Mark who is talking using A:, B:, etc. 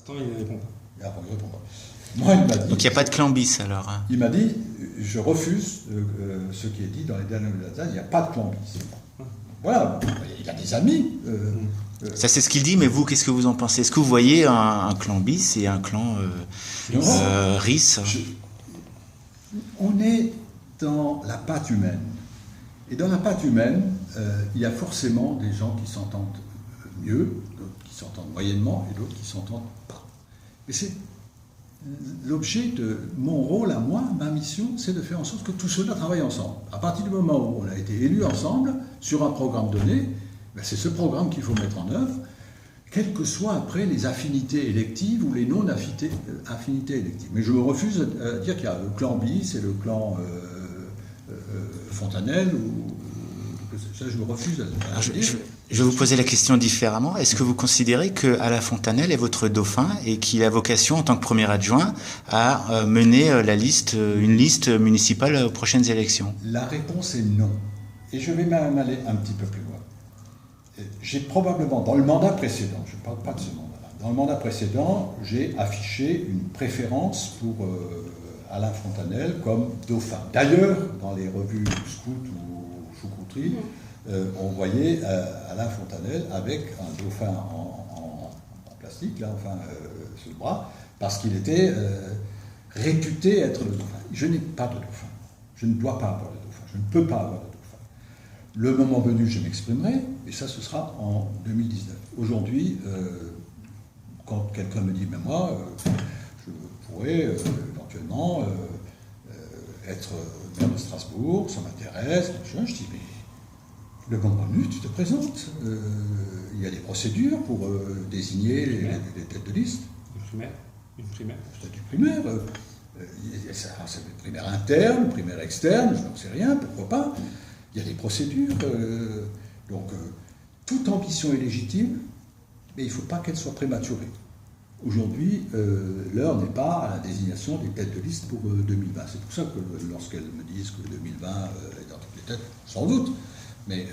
A: Attends, il ne répond pas.
B: Ah, bon, il répond pas. Moi, il m'a dit...
C: Donc il n'y a pas de clan bis alors, hein.
B: Il m'a dit, je refuse ce qui est dit dans les derniers Mulata, il n'y a pas de clan bis. Voilà, il a des amis.
C: Ça c'est ce qu'il dit, mais vous, qu'est-ce que vous en pensez? Est-ce que vous voyez un clan bis et un clan RIS?
B: On est dans la patte humaine. Et dans la patte humaine, il y a forcément des gens qui s'entendent mieux, d'autres qui s'entendent moyennement et d'autres qui s'entendent pas. Mais c'est l'objet de mon rôle à moi, ma mission, c'est de faire en sorte que tout cela travaille ensemble. À partir du moment où on a été élus ensemble sur un programme donné, ben c'est ce programme qu'il faut mettre en œuvre, quelles que soient après les affinités électives ou les non-affinités électives. Mais je me refuse à dire qu'il y a le clan bis et le clan Fontanelle, ça je me refuse à dire.
C: Je vais vous poser la question différemment. Est-ce que vous considérez que Alain Fontanelle est votre dauphin et qu'il a vocation, en tant que premier adjoint, à mener une liste municipale aux prochaines élections?
B: La réponse est non. Et je vais même aller un petit peu plus loin. J'ai probablement, dans le mandat précédent, je ne parle pas de ce mandat-là, dans le mandat précédent, j'ai affiché une préférence pour Alain Fontanelle comme dauphin. D'ailleurs, dans les revues Scout ou Choucroutry, on voyait Alain Fontanelle avec un dauphin en plastique, là, enfin, sous le bras, parce qu'il était réputé être le dauphin. Je n'ai pas de dauphin. Je ne dois pas avoir de dauphin. Je ne peux pas avoir de dauphin. Le moment venu, je m'exprimerai, et ça, ce sera en 2019. Aujourd'hui, quand quelqu'un me dit, mais moi, je pourrais éventuellement être maire de Strasbourg, ça m'intéresse, je dis, mais le moment venu, tu te présentes. Il y a des procédures pour désigner les têtes de liste.
A: Une primaire.
B: Statut primaire. C'est une primaire interne, une primaire externe, je n'en sais rien, pourquoi pas. Il y a des procédures. Donc, toute ambition est légitime, mais il ne faut pas qu'elle soit prématurée. Aujourd'hui, l'heure n'est pas à la désignation des têtes de liste pour 2020. C'est pour ça que lorsqu'elles me disent que 2020 est dans toutes les têtes, sans doute, mais